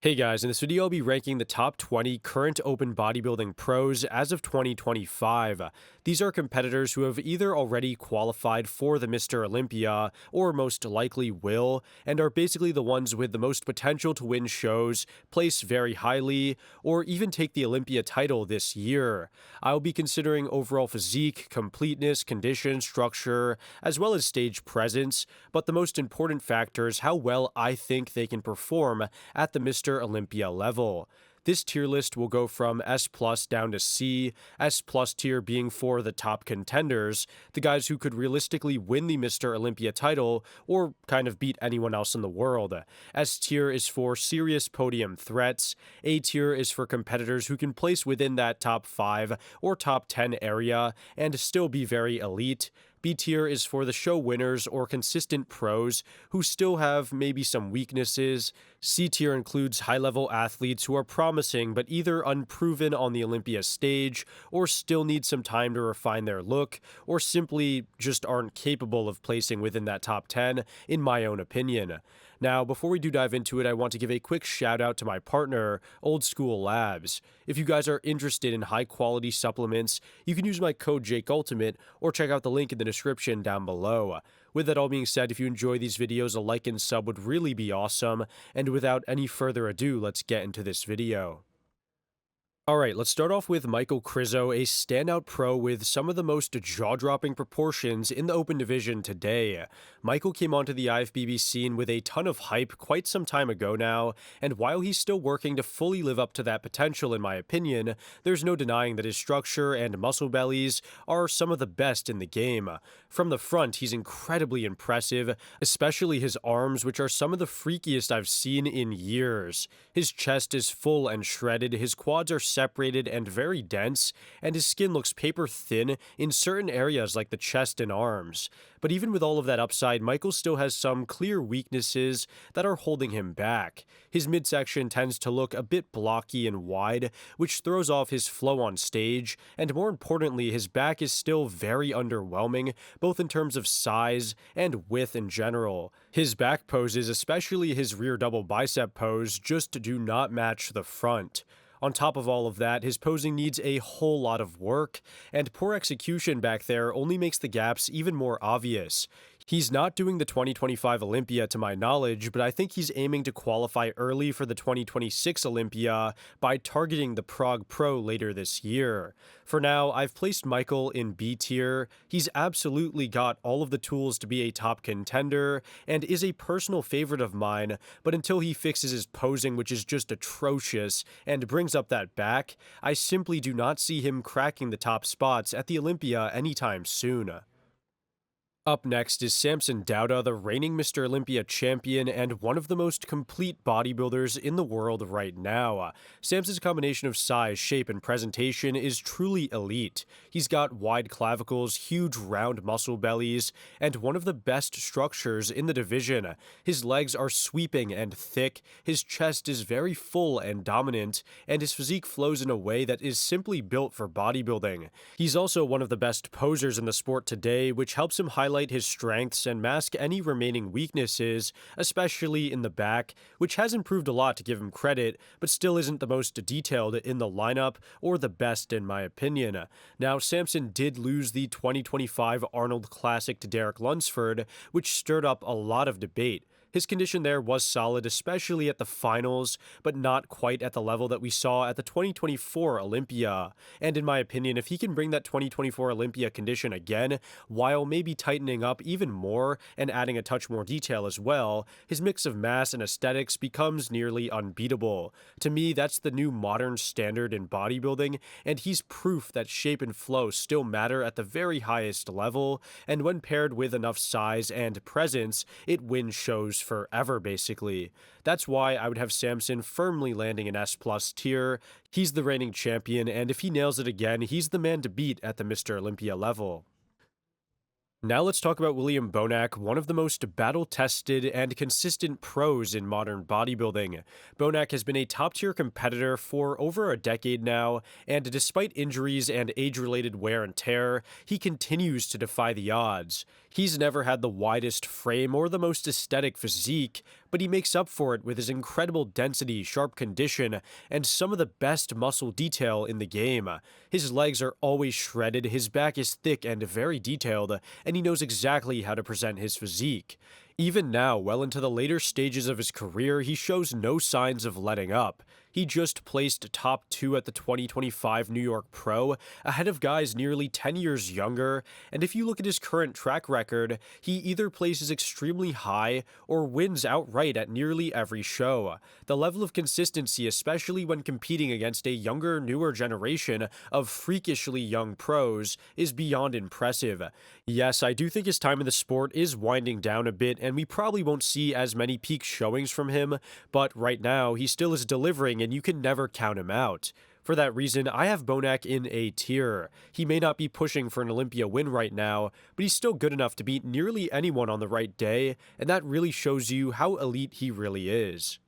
Hey guys, in this video I'll be ranking the top 20 current open bodybuilding pros as of 2025. These are competitors who have either already qualified for the Mr. Olympia or most likely will, and are basically the ones with the most potential to win shows, place very highly, or even take the Olympia title this year. I'll be considering overall physique, completeness, condition, structure, as well as stage presence, but the most important factor is how well I think they can perform at the Mr. Olympia level. This tier list will go from S plus down to C, S plus tier being for the top contenders, the guys who could realistically win the Mr. Olympia title or kind of beat anyone else in the world. S tier is for serious podium threats, A tier is for competitors who can place within that top 5 or top 10 area and still be very elite. B tier is for the show winners or consistent pros who still have maybe some weaknesses. C tier includes high-level athletes who are promising but either unproven on the Olympia stage or still need some time to refine their look or simply just aren't capable of placing within that top 10, in my own opinion. Now, before we do dive into it, I want to give a quick shout out to my partner, Old School Labs. If you guys are interested in high quality supplements, you can use my code JakeUltimate or check out the link in the description down below. With that all being said, if you enjoy these videos, a like and sub would really be awesome, and without any further ado, let's get into this video. Alright, let's start off with Michael Krzo, a standout pro with some of the most jaw-dropping proportions in the open division today. Michael came onto the IFBB scene with a ton of hype quite some time ago now, and while he's still working to fully live up to that potential in my opinion, there's no denying that his structure and muscle bellies are some of the best in the game. From the front, he's incredibly impressive, especially his arms, which are some of the freakiest I've seen in years. His chest is full and shredded, his quads are separated and very dense, and his skin looks paper thin in certain areas like the chest and arms. But even with all of that upside, Michael still has some clear weaknesses that are holding him back. His midsection tends to look a bit blocky and wide, which throws off his flow on stage, and more importantly, his back is still very underwhelming, both in terms of size and width in general. His back poses, especially his rear double bicep pose, just do not match the front. On top of all of that, his posing needs a whole lot of work, and poor execution back there only makes the gaps even more obvious. He's not doing the 2025 Olympia to my knowledge, but I think he's aiming to qualify early for the 2026 Olympia by targeting the Prague Pro later this year. For now, I've placed Michael in B tier. He's absolutely got all of the tools to be a top contender, and is a personal favorite of mine, but until he fixes his posing, which is just atrocious, and brings up that back, I simply do not see him cracking the top spots at the Olympia anytime soon. Up next is Samson Dada, the reigning Mr. Olympia champion and one of the most complete bodybuilders in the world right now. Samson's combination of size, shape, and presentation is truly elite. He's got wide clavicles, huge round muscle bellies, and one of the best structures in the division. His legs are sweeping and thick, his chest is very full and dominant, and his physique flows in a way that is simply built for bodybuilding. He's also one of the best posers in the sport today, which helps him highlight his strengths and mask any remaining weaknesses, especially in the back, which has improved a lot to give him credit, but still isn't the most detailed in the lineup or the best in my opinion. Now, Samson did lose the 2025 Arnold Classic to Derek Lunsford, which stirred up a lot of debate. His condition there was solid, especially at the finals, but not quite at the level that we saw at the 2024 Olympia. And in my opinion, if he can bring that 2024 Olympia condition again, while maybe tightening up even more and adding a touch more detail as well, his mix of mass and aesthetics becomes nearly unbeatable. To me, that's the new modern standard in bodybuilding, and he's proof that shape and flow still matter at the very highest level, and when paired with enough size and presence, it wins shows forever, basically. That's why I would have Samson firmly landing in S+ tier. He's the reigning champion, and if he nails it again, he's the man to beat at the Mr. Olympia level. Now let's talk about William Bonak, one of the most battle-tested and consistent pros in modern bodybuilding. Bonak has been a top-tier competitor for over a decade now, and despite injuries and age-related wear and tear, he continues to defy the odds. He's never had the widest frame or the most aesthetic physique, but he makes up for it with his incredible density, sharp condition, and some of the best muscle detail in the game. His legs are always shredded, his back is thick and very detailed, and he knows exactly how to present his physique. Even now, well into the later stages of his career, he shows no signs of letting up. He just placed top 2 at the 2025 New York Pro, ahead of guys nearly 10 years younger, and if you look at his current track record, he either places extremely high or wins outright at nearly every show. The level of consistency, especially when competing against a younger, newer generation of freakishly young pros, is beyond impressive. Yes, I do think his time in the sport is winding down a bit, and we probably won't see as many peak showings from him, but right now, he still is delivering and you can never count him out. For that reason, I have Bonak in A tier. He may not be pushing for an Olympia win right now, but he's still good enough to beat nearly anyone on the right day, and that really shows you how elite he really is.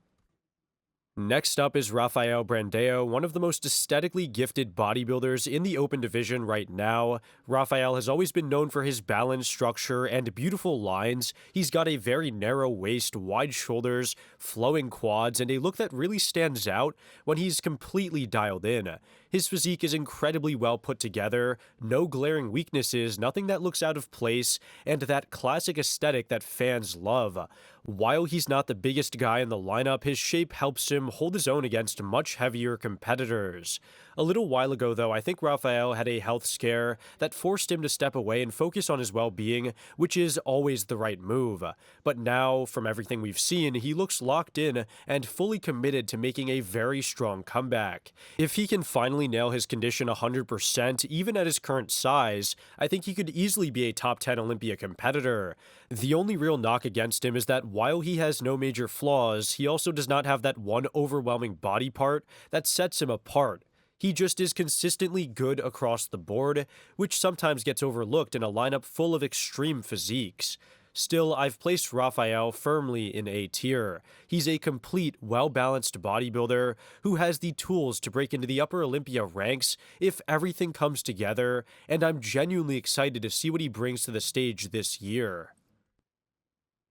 Next up is Raphael Brandeo, one of the most aesthetically gifted bodybuilders in the open division right now. Raphael has always been known for his balanced structure and beautiful lines. He's got a very narrow waist, wide shoulders, flowing quads, and a look that really stands out when he's completely dialed in. His physique is incredibly well put together, no glaring weaknesses, nothing that looks out of place, and that classic aesthetic that fans love. While he's not the biggest guy in the lineup, his shape helps him hold his own against much heavier competitors. A little while ago, though, I think Raphael had a health scare that forced him to step away and focus on his well-being, which is always the right move. But now, from everything we've seen, he looks locked in and fully committed to making a very strong comeback. If he can finally nail his condition 100%, even at his current size, I think he could easily be a top 10 Olympia competitor. The only real knock against him is that while he has no major flaws, he also does not have that one overwhelming body part that sets him apart. He just is consistently good across the board, which sometimes gets overlooked in a lineup full of extreme physiques. Still, I've placed Raphael firmly in A tier. He's a complete, well-balanced bodybuilder who has the tools to break into the upper Olympia ranks if everything comes together, and I'm genuinely excited to see what he brings to the stage this year.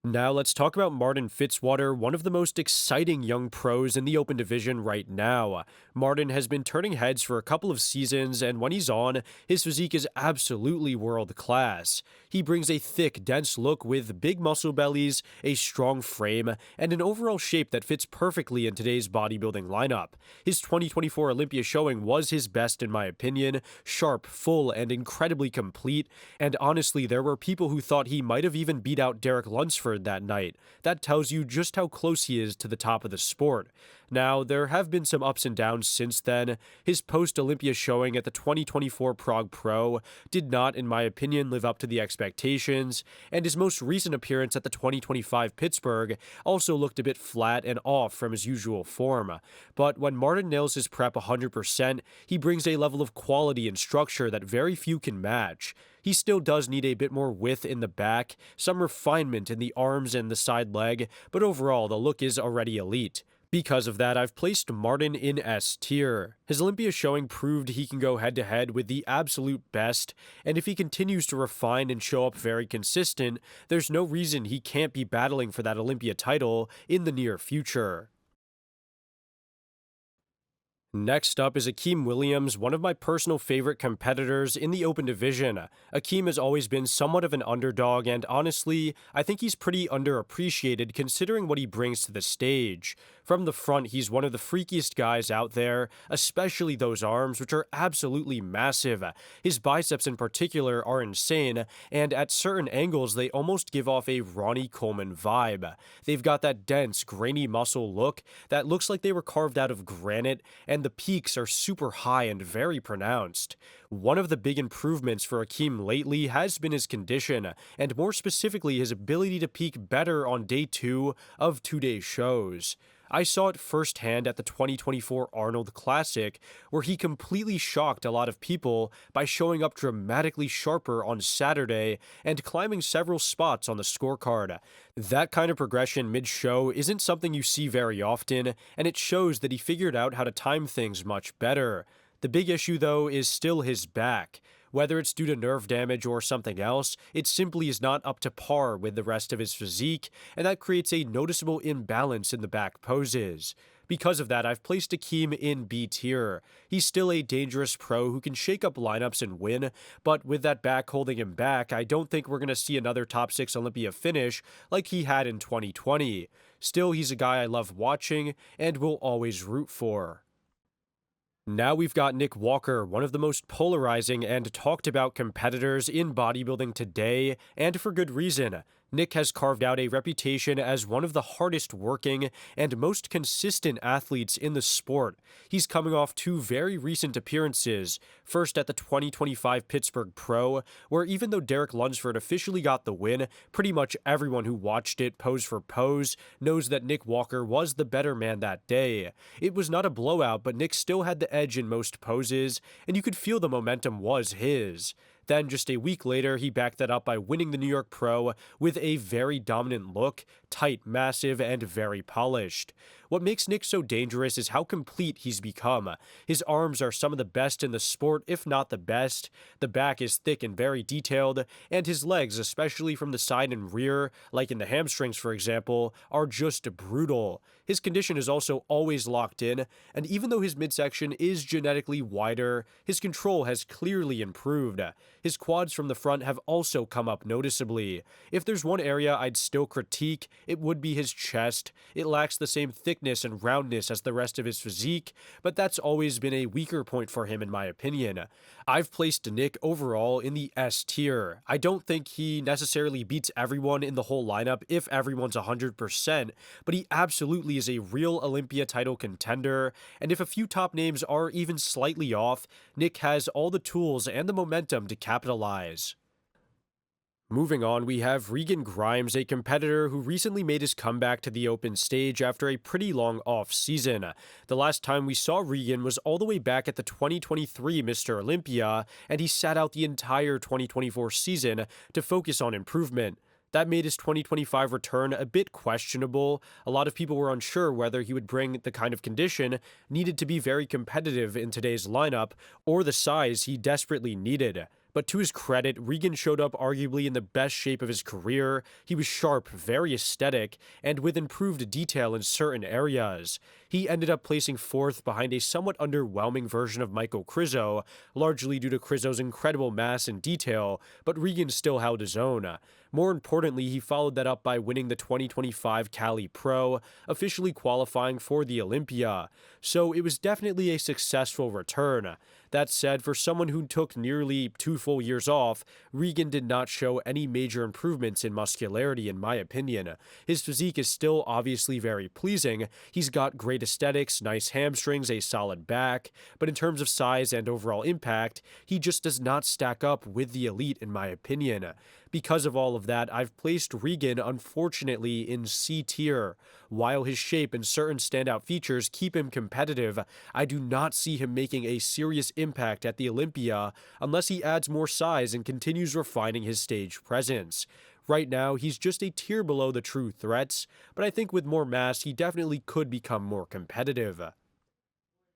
Now let's talk about Martin Fitzwater, one of the most exciting young pros in the open division right now. Martin has been turning heads for a couple of seasons, and when he's on, his physique is absolutely world class. He brings a thick, dense look with big muscle bellies, a strong frame, and an overall shape that fits perfectly in today's bodybuilding lineup. His 2024 Olympia showing was his best in my opinion, sharp, full, and incredibly complete, and honestly, there were people who thought he might have even beat out Derek Lunsford that night. That tells you just how close he is to the top of the sport. Now, there have been some ups and downs since then. His post-Olympia showing at the 2024 Prague Pro did not, in my opinion, live up to the expectations, and his most recent appearance at the 2025 Pittsburgh also looked a bit flat and off from his usual form. But when Martin nails his prep 100%, he brings a level of quality and structure that very few can match. He still does need a bit more width in the back, some refinement in the arms and the side leg, but overall the look is already elite. Because of that, I've placed Martin in S tier. His Olympia showing proved he can go head-to-head with the absolute best, and if he continues to refine and show up very consistent, there's no reason he can't be battling for that Olympia title in the near future. Next up is Akeem Williams, one of my personal favorite competitors in the open division. Akeem has always been somewhat of an underdog, and honestly, I think he's pretty underappreciated considering what he brings to the stage. From the front, he's one of the freakiest guys out there, especially those arms, which are absolutely massive. His biceps in particular are insane, and at certain angles, they almost give off a Ronnie Coleman vibe. They've got that dense, grainy muscle look that looks like they were carved out of granite, and the peaks are super high and very pronounced. One of the big improvements for Akeem lately has been his condition, and more specifically his ability to peak better on day 2 of 2-day shows. I saw it firsthand at the 2024 Arnold Classic, where he completely shocked a lot of people by showing up dramatically sharper on Saturday and climbing several spots on the scorecard. That kind of progression mid-show isn't something you see very often, and it shows that he figured out how to time things much better. The big issue, though, is still his back. Whether it's due to nerve damage or something else, it simply is not up to par with the rest of his physique, and that creates a noticeable imbalance in the back poses. Because of that, I've placed Akeem in B tier. He's still a dangerous pro who can shake up lineups and win, but with that back holding him back, I don't think we're going to see another top 6 Olympia finish like he had in 2020. Still, he's a guy I love watching and will always root for. Now we've got Nick Walker, one of the most polarizing and talked about competitors in bodybuilding today, and for good reason. Nick has carved out a reputation as one of the hardest working and most consistent athletes in the sport. He's coming off 2 very recent appearances, first at the 2025 Pittsburgh Pro, where even though Derek Lunsford officially got the win, pretty much everyone who watched it pose for pose knows that Nick Walker was the better man that day. It was not a blowout, but Nick still had the edge in most poses, and you could feel the momentum was his. Then, just a week later, he backed that up by winning the New York Pro with a very dominant look, tight, massive, and very polished. What makes Nick so dangerous is how complete he's become. His arms are some of the best in the sport, if not the best. The back is thick and very detailed, and his legs, especially from the side and rear, like in the hamstrings for example, are just brutal. His condition is also always locked in, and even though his midsection is genetically wider, his control has clearly improved. His quads from the front have also come up noticeably. If there's one area I'd still critique, it would be his chest. It lacks the same thickness and roundness as the rest of his physique, but that's always been a weaker point for him in my opinion. I've placed Nick overall in the S tier. I don't think he necessarily beats everyone in the whole lineup if everyone's 100%, but he absolutely is a real Olympia title contender, and if a few top names are even slightly off, Nick has all the tools and the momentum to capitalize. Moving on, we have Rean Grimes, a competitor who recently made his comeback to the open stage after a pretty long off-season. The last time we saw Rean was all the way back at the 2023 Mr. Olympia, and he sat out the entire 2024 season to focus on improvement. That made his 2025 return a bit questionable. A lot of people were unsure whether he would bring the kind of condition needed to be very competitive in today's lineup, or the size he desperately needed. But to his credit, Rean showed up arguably in the best shape of his career. He was sharp, very aesthetic, and with improved detail in certain areas. He ended up placing 4th behind a somewhat underwhelming version of Michael Krzo, largely due to Krzo's incredible mass and detail, but Rean still held his own. More importantly, he followed that up by winning the 2025 Cali Pro, officially qualifying for the Olympia. So it was definitely a successful return. That said, for someone who took nearly 2 full years off, Rean did not show any major improvements in muscularity in my opinion. His physique is still obviously very pleasing. He's got great aesthetics, nice hamstrings, a solid back, but in terms of size and overall impact, he just does not stack up with the elite in my opinion. Because of all of that, I've placed Rean unfortunately in C tier. While his shape and certain standout features keep him competitive, I do not see him making a serious impact at the Olympia unless he adds more size and continues refining his stage presence. Right now, he's just a tier below the true threats, but I think with more mass, he definitely could become more competitive.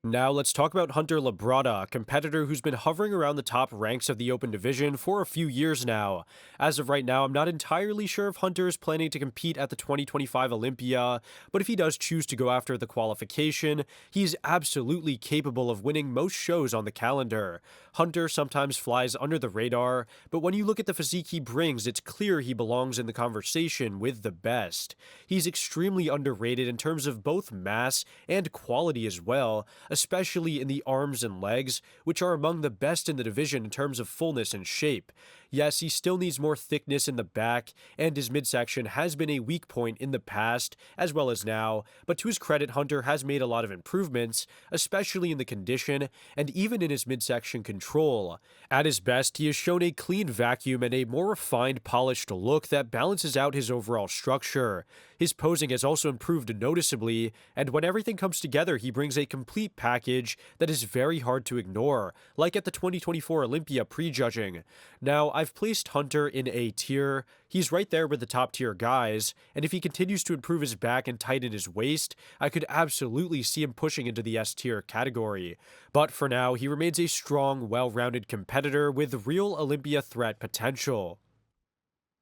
Now let's talk about Hunter Labrada, a competitor who's been hovering around the top ranks of the open division for a few years now. As of right now, I'm not entirely sure if Hunter is planning to compete at the 2025 Olympia, but if he does choose to go after the qualification, he's absolutely capable of winning most shows on the calendar. Hunter sometimes flies under the radar, but when you look at the physique he brings, it's clear he belongs in the conversation with the best. He's extremely underrated in terms of both mass and quality as well, especially in the arms and legs, which are among the best in the division in terms of fullness and shape. Yes, he still needs more thickness in the back, and his midsection has been a weak point in the past, as well as now, but to his credit, Hunter has made a lot of improvements, especially in the condition, and even in his midsection control. At his best, he has shown a clean vacuum and a more refined, polished look that balances out his overall structure. His posing has also improved noticeably, and when everything comes together, he brings a complete package that is very hard to ignore, like at the 2024 Olympia prejudging. Now, I've placed Hunter in A tier. He's right there with the top tier guys, and if he continues to improve his back and tighten his waist, I could absolutely see him pushing into the S tier category. But for now, he remains a strong, well-rounded competitor with real Olympia threat potential.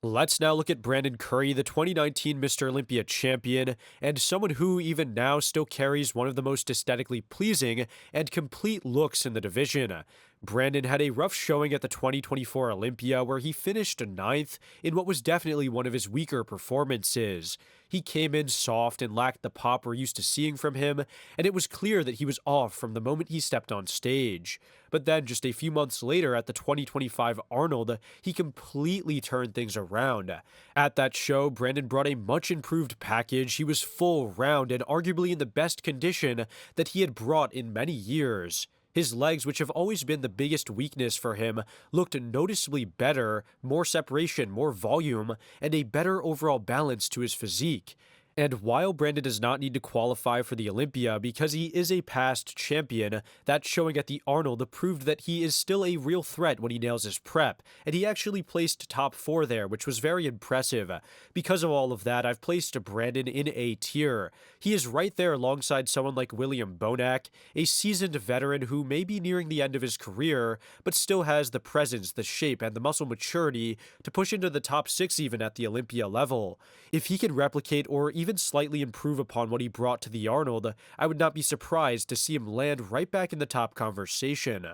Let's now look at Brandon Curry, the 2019 Mr. Olympia champion, and someone who even now still carries one of the most aesthetically pleasing and complete looks in the division. Brandon had a rough showing at the 2024 Olympia where he finished 9th in what was definitely one of his weaker performances. He came in soft and lacked the pop we're used to seeing from him, and it was clear that he was off from the moment he stepped on stage. But then, just a few months later at the 2025 Arnold, he completely turned things around. At that show, Brandon brought a much improved package. He was full round and arguably in the best condition that he had brought in many years. His legs, which have always been the biggest weakness for him, looked noticeably better, more separation, more volume, and a better overall balance to his physique. And while Brandon does not need to qualify for the Olympia because he is a past champion, that showing at the Arnold proved that he is still a real threat when he nails his prep, and he actually placed top 4 there, which was very impressive. Because of all of that, I've placed Brandon in A tier. He is right there alongside someone like Bonak, a seasoned veteran who may be nearing the end of his career, but still has the presence, the shape, and the muscle maturity to push into the top 6 even at the Olympia level. If he can replicate or even slightly improve upon what he brought to the Arnold, I would not be surprised to see him land right back in the top conversation.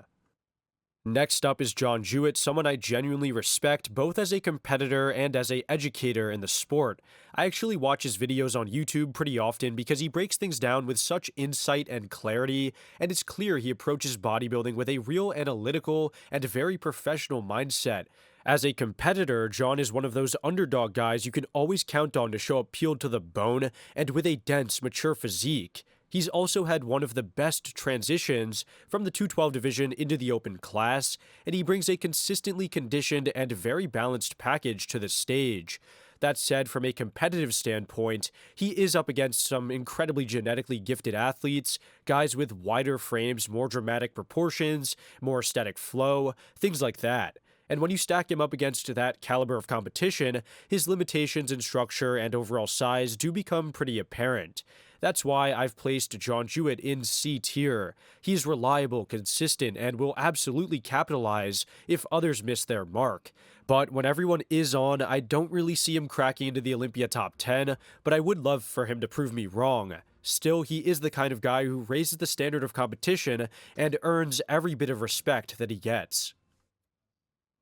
Next up is Jon Delar, someone I genuinely respect both as a competitor and as an educator in the sport. I actually watch his videos on YouTube pretty often because he breaks things down with such insight and clarity, and it's clear he approaches bodybuilding with a real analytical and very professional mindset. As a competitor, Jon is one of those underdog guys you can always count on to show up peeled to the bone and with a dense, mature physique. He's also had one of the best transitions from the 212 division into the open class, and he brings a consistently conditioned and very balanced package to the stage. That said, from a competitive standpoint, he is up against some incredibly genetically gifted athletes, guys with wider frames, more dramatic proportions, more aesthetic flow, things like that. And when you stack him up against that caliber of competition, his limitations in structure and overall size do become pretty apparent. That's why I've placed Jon Delar in C tier. He's reliable, consistent, and will absolutely capitalize if others miss their mark. But when everyone is on, I don't really see him cracking into the Olympia top 10, but I would love for him to prove me wrong. Still, he is the kind of guy who raises the standard of competition and earns every bit of respect that he gets.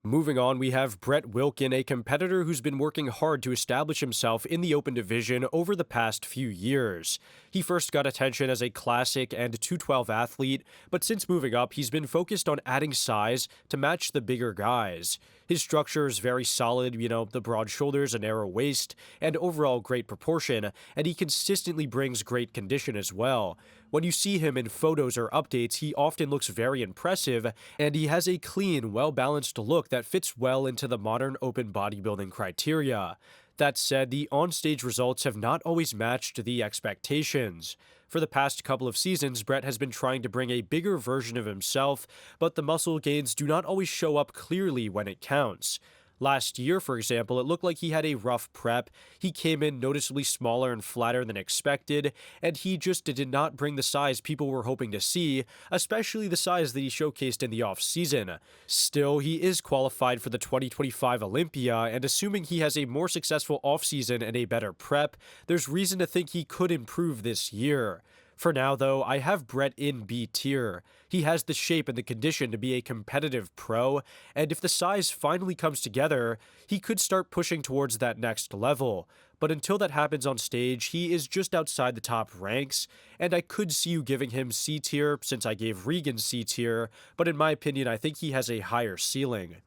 Moving on, we have Brett Wilkin, a competitor who's been working hard to establish himself in the open division over the past few years. He first got attention as a classic and 212 athlete, but since moving up, he's been focused on adding size to match the bigger guys. His structure is very solid, the broad shoulders, a narrow waist, and overall great proportion, and he consistently brings great condition as well. When you see him in photos or updates, he often looks very impressive, and he has a clean, well-balanced look that fits well into the modern open bodybuilding criteria. That said, the on-stage results have not always matched the expectations. For the past couple of seasons, Brett has been trying to bring a bigger version of himself, but the muscle gains do not always show up clearly when it counts. Last year, for example, it looked like he had a rough prep. He came in noticeably smaller and flatter than expected, and he just did not bring the size people were hoping to see, especially the size that he showcased in the off-season. Still, he is qualified for the 2025 Olympia, and assuming he has a more successful off-season and a better prep, there's reason to think he could improve this year. For now, though, I have Brett in B tier. He has the shape and the condition to be a competitive pro, and if the size finally comes together, he could start pushing towards that next level. But until that happens on stage, he is just outside the top ranks, and I could see you giving him C tier since I gave Regan C tier, but in my opinion, I think he has a higher ceiling.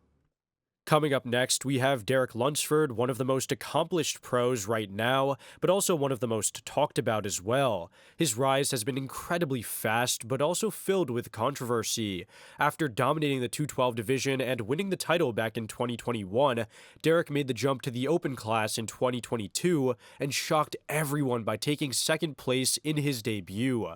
Coming up next, we have Derek Lunsford, one of the most accomplished pros right now, but also one of the most talked about as well. His rise has been incredibly fast, but also filled with controversy. After dominating the 212 division and winning the title back in 2021, Derek made the jump to the open class in 2022 and shocked everyone by taking second place in his debut.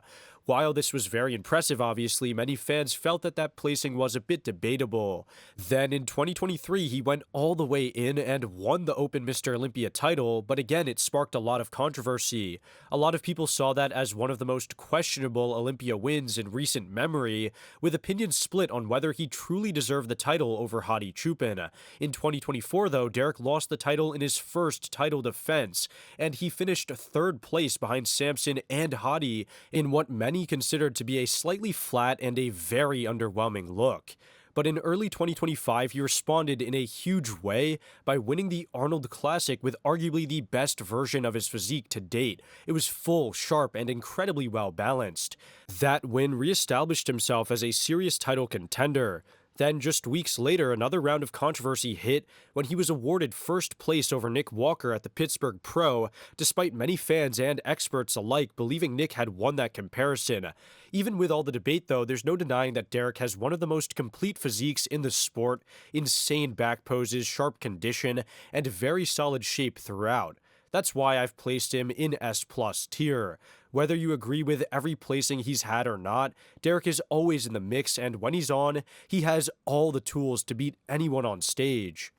While this was very impressive, obviously, many fans felt that that placing was a bit debatable. Then in 2023, he went all the way in and won the Open Mr. Olympia title, but again, it sparked a lot of controversy. A lot of people saw that as one of the most questionable Olympia wins in recent memory, with opinions split on whether he truly deserved the title over Hottie Chupin. In 2024, though, Derek lost the title in his first title defense, and he finished third place behind Samson and Hottie in what many considered to be a slightly flat and a very underwhelming look. But in early 2025, he responded in a huge way by winning the Arnold Classic with arguably the best version of his physique to date. It was full, sharp, and incredibly well balanced. That win re-established himself as a serious title contender. Then, just weeks later, another round of controversy hit when he was awarded first place over Nick Walker at the Pittsburgh Pro, despite many fans and experts alike believing Nick had won that comparison. Even with all the debate, though, there's no denying that Derek has one of the most complete physiques in the sport, insane back poses, sharp condition, and very solid shape throughout. That's why I've placed him in S+ tier. Whether you agree with every placing he's had or not, Derek is always in the mix, and when he's on, he has all the tools to beat anyone on stage.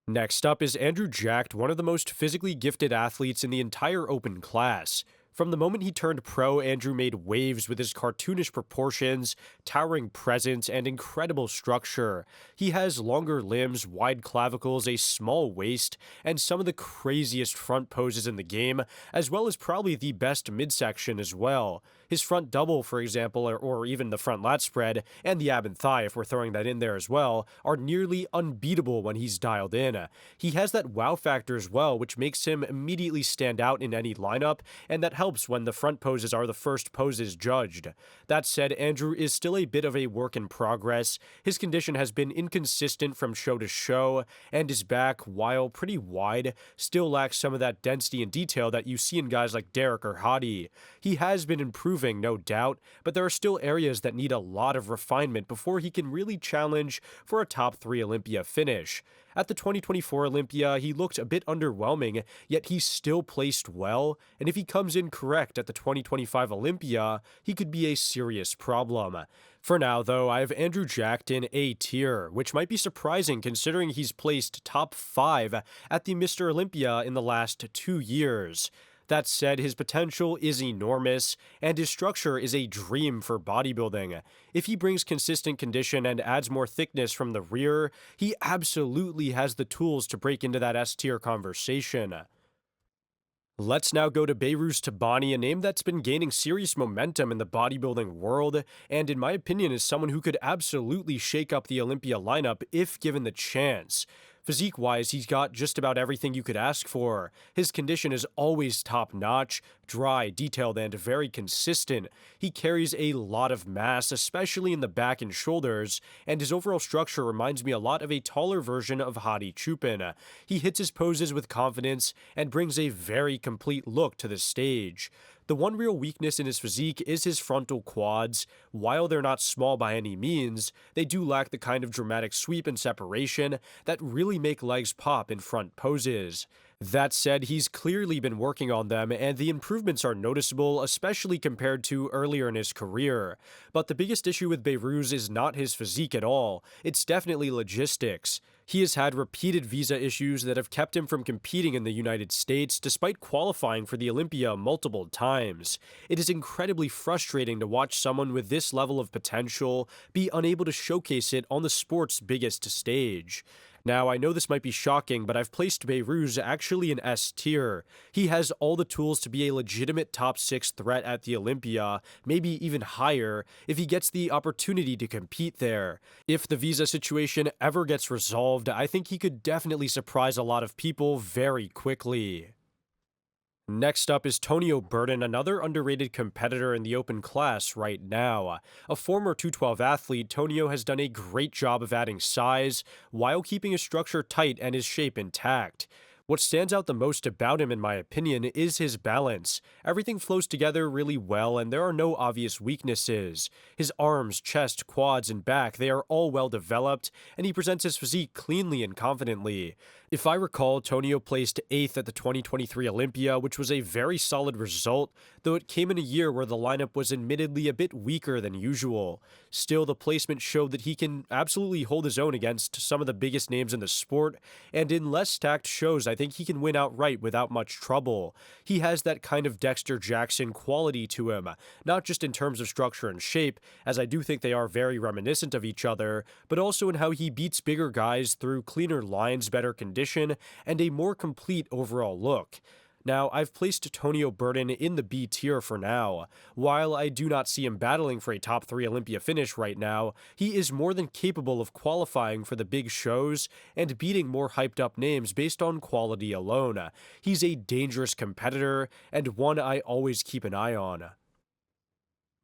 Next up is Andrew Jacked, one of the most physically gifted athletes in the entire open class. From the moment he turned pro, Andrew made waves with his cartoonish proportions, towering presence, and incredible structure. He has longer limbs, wide clavicles, a small waist, and some of the craziest front poses in the game, as well as probably the best midsection as well. His front double, for example, or even the front lat spread, and the ab and thigh, if we're throwing that in there as well, are nearly unbeatable when he's dialed in. He has that wow factor as well, which makes him immediately stand out in any lineup, and that helps when the front poses are the first poses judged. That said, Andrew is still a bit of a work in progress. His condition has been inconsistent from show to show, and his back, while pretty wide, still lacks some of that density and detail that you see in guys like Derek or Hottie. He has been improving, no doubt, but there are still areas that need a lot of refinement before he can really challenge for a top 3 Olympia finish. At the 2024 Olympia, he looked a bit underwhelming, yet he still placed well, and if he comes in correct at the 2025 Olympia, he could be a serious problem. For now, though, I have Andrew Jacked in A tier, which might be surprising considering he's placed top 5 at the Mr. Olympia in the last 2 years. That said, his potential is enormous, and his structure is a dream for bodybuilding. If he brings consistent condition and adds more thickness from the rear, he absolutely has the tools to break into that S-tier conversation. Let's now go to Beirus Tobani, a name that's been gaining serious momentum in the bodybuilding world, and in my opinion is someone who could absolutely shake up the Olympia lineup if given the chance. Physique-wise, he's got just about everything you could ask for. His condition is always top-notch, dry, detailed, and very consistent. He carries a lot of mass, especially in the back and shoulders, and his overall structure reminds me a lot of a taller version of Hottie Chupin. He hits his poses with confidence and brings a very complete look to the stage. The one real weakness in his physique is his frontal quads. While they're not small by any means, they do lack the kind of dramatic sweep and separation that really make legs pop in front poses. That said, he's clearly been working on them, and the improvements are noticeable, especially compared to earlier in his career. But the biggest issue with Beirus is not his physique at all, it's definitely logistics. He has had repeated visa issues that have kept him from competing in the United States despite qualifying for the Olympia multiple times. It is incredibly frustrating to watch someone with this level of potential be unable to showcase it on the sport's biggest stage. Now, I know this might be shocking, but I've placed Beirus actually in S tier. He has all the tools to be a legitimate top 6 threat at the Olympia, maybe even higher, if he gets the opportunity to compete there. If the visa situation ever gets resolved, I think he could definitely surprise a lot of people very quickly. Next up is Tonio Burton, another underrated competitor in the open class right now. A former 212 athlete, Tonio has done a great job of adding size while keeping his structure tight and his shape intact. What stands out the most about him, in my opinion, is his balance. Everything flows together really well, and there are no obvious weaknesses. His arms, chest, quads, and back, they are all well developed, and he presents his physique cleanly and confidently. If I recall, Tonio placed 8th at the 2023 Olympia, which was a very solid result, though it came in a year where the lineup was admittedly a bit weaker than usual. Still, the placement showed that he can absolutely hold his own against some of the biggest names in the sport, and in less stacked shows, I think he can win outright without much trouble. He has that kind of Dexter Jackson quality to him, not just in terms of structure and shape, as I do think they are very reminiscent of each other, but also in how he beats bigger guys through cleaner lines, better conditions, and a more complete overall look. Now, I've placed Tonio Burton in the B tier for now. While I do not see him battling for a top 3 Olympia finish right now, he is more than capable of qualifying for the big shows and beating more hyped up names based on quality alone. He's a dangerous competitor, and one I always keep an eye on.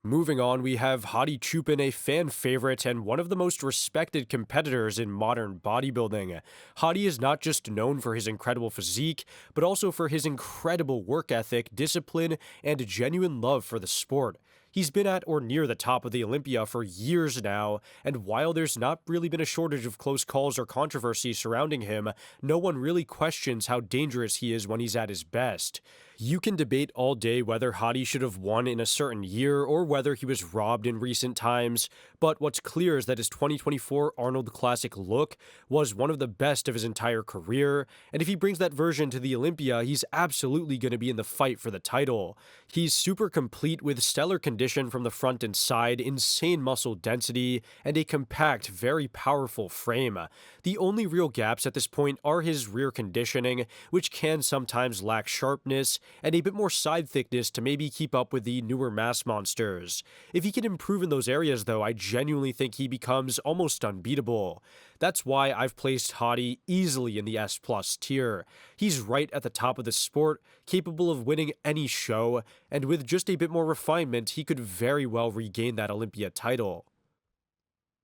Moving on, we have Hottie Chupin, a fan favorite and one of the most respected competitors in modern bodybuilding. Hottie is not just known for his incredible physique, but also for his incredible work ethic, discipline, and genuine love for the sport. He's been at or near the top of the Olympia for years now, and while there's not really been a shortage of close calls or controversy surrounding him, no one really questions how dangerous he is when he's at his best. You can debate all day whether Hottie should have won in a certain year or whether he was robbed in recent times, but what's clear is that his 2024 Arnold Classic look was one of the best of his entire career, and if he brings that version to the Olympia, he's absolutely going to be in the fight for the title. He's super complete with stellar condition from the front and side, insane muscle density, and a compact, very powerful frame. The only real gaps at this point are his rear conditioning, which can sometimes lack sharpness, and a bit more side thickness to maybe keep up with the newer mass monsters. If he can improve in those areas though, I genuinely think he becomes almost unbeatable. That's why I've placed Hottie easily in the S+ tier. He's right at the top of the sport, capable of winning any show, and with just a bit more refinement, he could very well regain that Olympia title.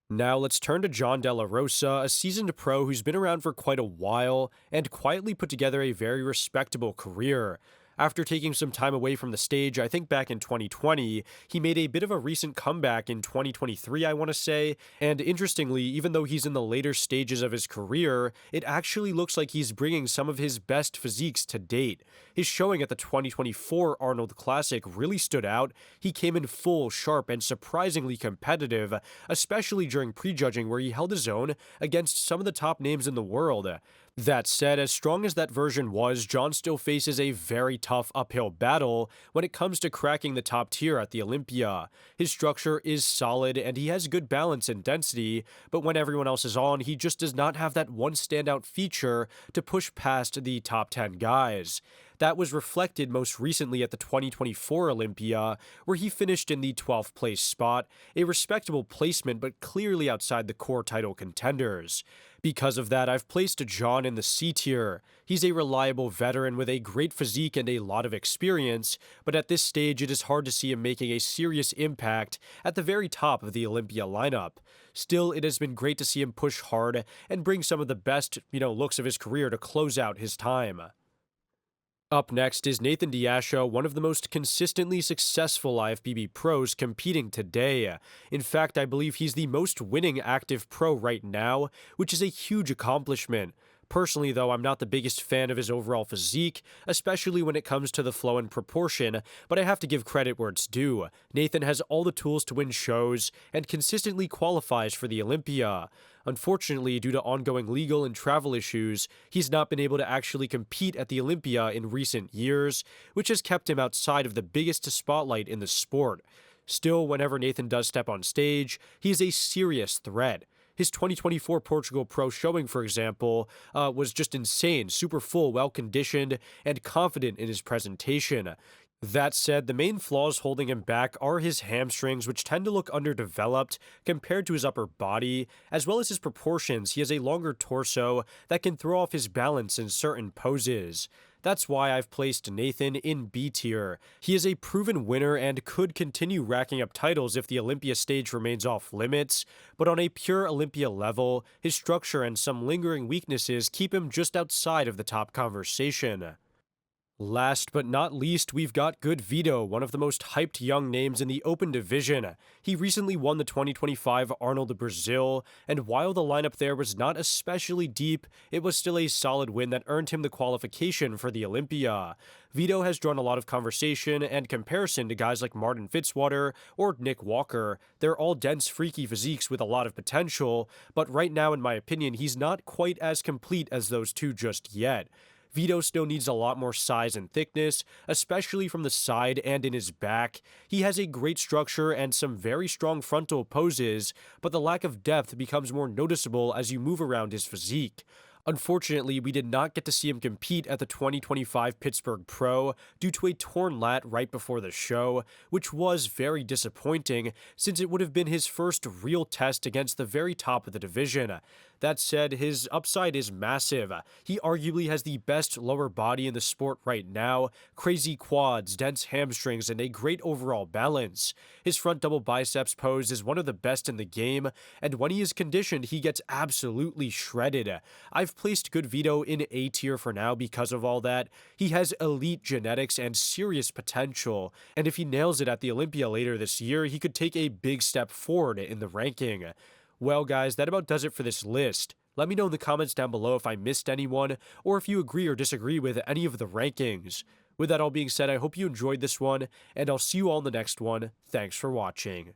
Now let's turn to Jon Delar Rosa, a seasoned pro who's been around for quite a while and quietly put together a very respectable career. After taking some time away from the stage, I think back in 2020, he made a bit of a recent comeback in 2023, I want to say, and interestingly, even though he's in the later stages of his career, it actually looks like he's bringing some of his best physiques to date. His showing at the 2024 Arnold Classic really stood out. He came in full, sharp, and surprisingly competitive, especially during prejudging where he held his own against some of the top names in the world. That said, as strong as that version was, Jon still faces a very tough uphill battle when it comes to cracking the top tier at the Olympia. His structure is solid and he has good balance and density, but when everyone else is on, he just does not have that one standout feature to push past the top 10 guys. That was reflected most recently at the 2024 Olympia, where he finished in the 12th place spot, a respectable placement but clearly outside the core title contenders. Because of that, I've placed Jon in the C tier. He's a reliable veteran with a great physique and a lot of experience, but at this stage it is hard to see him making a serious impact at the very top of the Olympia lineup. Still, it has been great to see him push hard and bring some of the best, looks of his career to close out his time. Up next is Nathan Dasho, one of the most consistently successful IFBB pros competing today. In fact, I believe he's the most winning active pro right now, which is a huge accomplishment. Personally, though, I'm not the biggest fan of his overall physique, especially when it comes to the flow and proportion, but I have to give credit where it's due. Nathan has all the tools to win shows and consistently qualifies for the Olympia. Unfortunately, due to ongoing legal and travel issues, he's not been able to actually compete at the Olympia in recent years, which has kept him outside of the biggest spotlight in the sport. Still, whenever Nathan does step on stage, he's a serious threat. His 2024 Portugal Pro showing, for example, was just insane, super full, well-conditioned, and confident in his presentation. That said, the main flaws holding him back are his hamstrings, which tend to look underdeveloped compared to his upper body, as well as his proportions. He has a longer torso that can throw off his balance in certain poses. That's why I've placed Nathan in B tier. He is a proven winner and could continue racking up titles if the Olympia stage remains off limits, but on a pure Olympia level, his structure and some lingering weaknesses keep him just outside of the top conversation. Last but not least, we've got good Veto, one of the most hyped young names in the open division. He recently won the 2025 Arnold of Brazil, and while the lineup there was not especially deep, it was still a solid win that earned him the qualification for the Olympia. Veto has drawn a lot of conversation and comparison to guys like Martin Fitzwater or Nick Walker. They're all dense, freaky physiques with a lot of potential, but right now, in my opinion, he's not quite as complete as those two just yet. Veto still needs a lot more size and thickness, especially from the side and in his back. He has a great structure and some very strong frontal poses, but the lack of depth becomes more noticeable as you move around his physique. Unfortunately, we did not get to see him compete at the 2025 Pittsburgh Pro due to a torn lat right before the show, which was very disappointing since it would have been his first real test against the very top of the division. That said, his upside is massive. He arguably has the best lower body in the sport right now, crazy quads, dense hamstrings, and a great overall balance. His front double biceps pose is one of the best in the game, and when he is conditioned, he gets absolutely shredded. I've placed good Veto in A tier for now because of all that. He has elite genetics and serious potential, and if he nails it at the Olympia later this year, he could take a big step forward in the ranking. Well guys, that about does it for this list. Let me know in the comments down below if I missed anyone, or if you agree or disagree with any of the rankings. With that all being said, I hope you enjoyed this one, and I'll see you all in the next one. Thanks for watching.